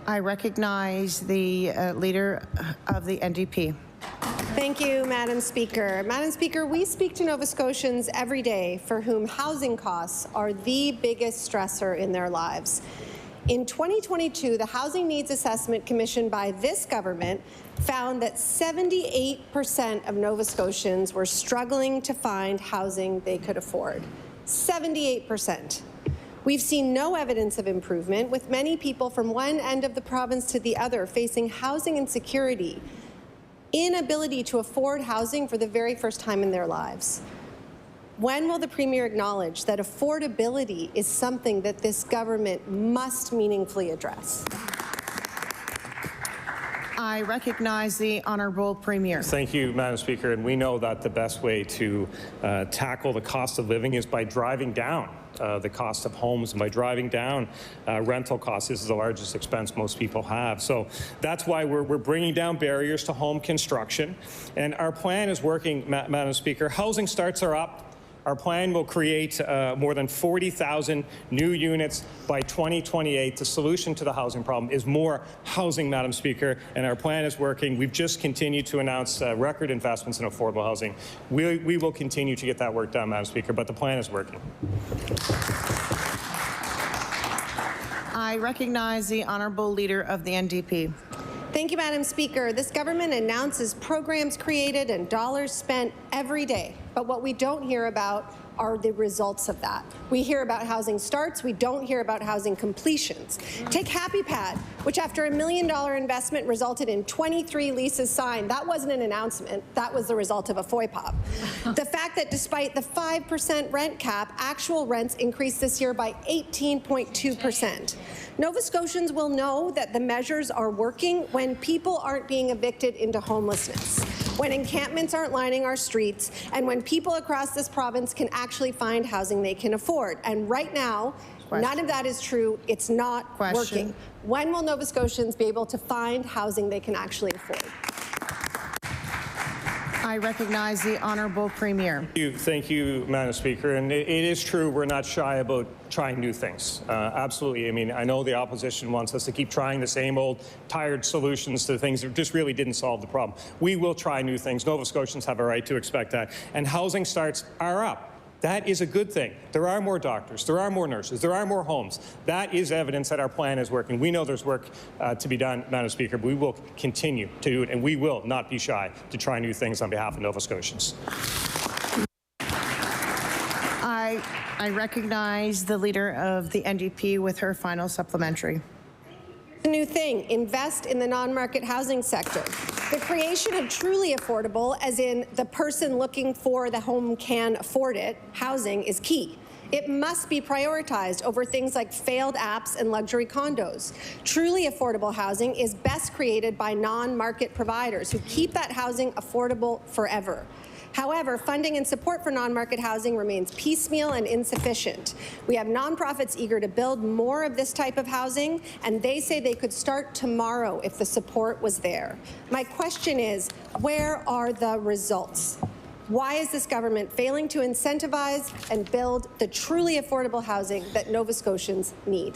I recognize the leader of the NDP. Thank you, Madam Speaker. Madam Speaker, we speak to Nova Scotians every day for whom housing costs are the biggest stressor in their lives. In 2022, the Housing Needs Assessment commissioned by this government found that 78% of Nova Scotians were struggling to find housing they could afford. 78%. We've seen no evidence of improvement, with many people from one end of the province to the other facing housing insecurity, inability to afford housing for the very first time in their lives. When will the Premier acknowledge that affordability is something that this government must meaningfully address? I recognize the Honourable Premier. Thank you, Madam Speaker. And we know that the best way to tackle the cost of living is by driving down the cost of homes and by driving down rental costs. This is the largest expense most people have. So that's why we're bringing down barriers to home construction. And our plan is working, Madam Speaker. Housing starts are up. Our plan will create more than 40,000 new units by 2028. The solution to the housing problem is more housing, Madam Speaker, and our plan is working. We've just continued to announce record investments in affordable housing. We will continue to get that work done, Madam Speaker, but the plan is working. I recognize the Honourable Leader of the NDP. Thank you, Madam Speaker. This government announces programs created and dollars spent every day, but what we don't hear about are the results of that. We hear about housing starts, we don't hear about housing completions. Take Happy Pad, which after $1 million investment resulted in 23 leases signed. That wasn't an announcement, that was the result of a FOIPOP. The fact that despite the 5% rent cap, actual rents increased this year by 18.2%. Nova Scotians will know that the measures are working when people aren't being evicted into homelessness, when encampments aren't lining our streets, and when people across this province can actually find housing they can afford. And right now, none of that is true. It's not working. When will Nova Scotians be able to find housing they can actually afford? I recognize the Honourable Premier. Thank you, Madam Speaker. And it is true we're not shy about trying new things. Absolutely. I mean, I know the opposition wants us to keep trying the same old tired solutions to things that just really didn't solve the problem. We will try new things. Nova Scotians have a right to expect that. And housing starts are up. That is a good thing. There are more doctors, there are more nurses, there are more homes. That is evidence that our plan is working. We know there's work to be done, Madam Speaker, but we will continue to do it, and we will not be shy to try new things on behalf of Nova Scotians. I recognize the Leader of the NDP with her final supplementary. A new thing, invest in the non-market housing sector. The creation of truly affordable, as in the person looking for the home can afford it, housing is key. It must be prioritized over things like failed apps and luxury condos. Truly affordable housing is best created by non-market providers who keep that housing affordable forever. However, funding and support for non-market housing remains piecemeal and insufficient. We have nonprofits eager to build more of this type of housing, and they say they could start tomorrow if the support was there. My question is, where are the results? Why is this government failing to incentivize and build the truly affordable housing that Nova Scotians need?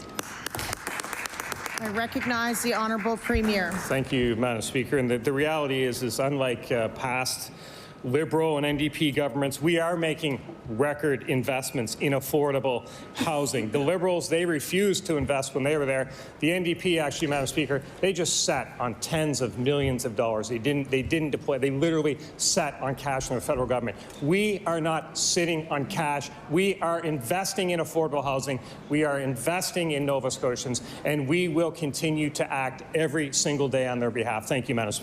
I recognize the Honourable Premier. Thank you, Madam Speaker. And the reality is unlike past Liberal and NDP governments, we are making record investments in affordable housing. The Liberals, they refused to invest when they were there. The NDP, actually, Madam Speaker, they just sat on tens of millions of dollars. They didn't deploy. They literally sat on cash from the federal government. We are not sitting on cash. We are investing in affordable housing. We are investing in Nova Scotians, and we will continue to act every single day on their behalf. Thank you, Madam Speaker.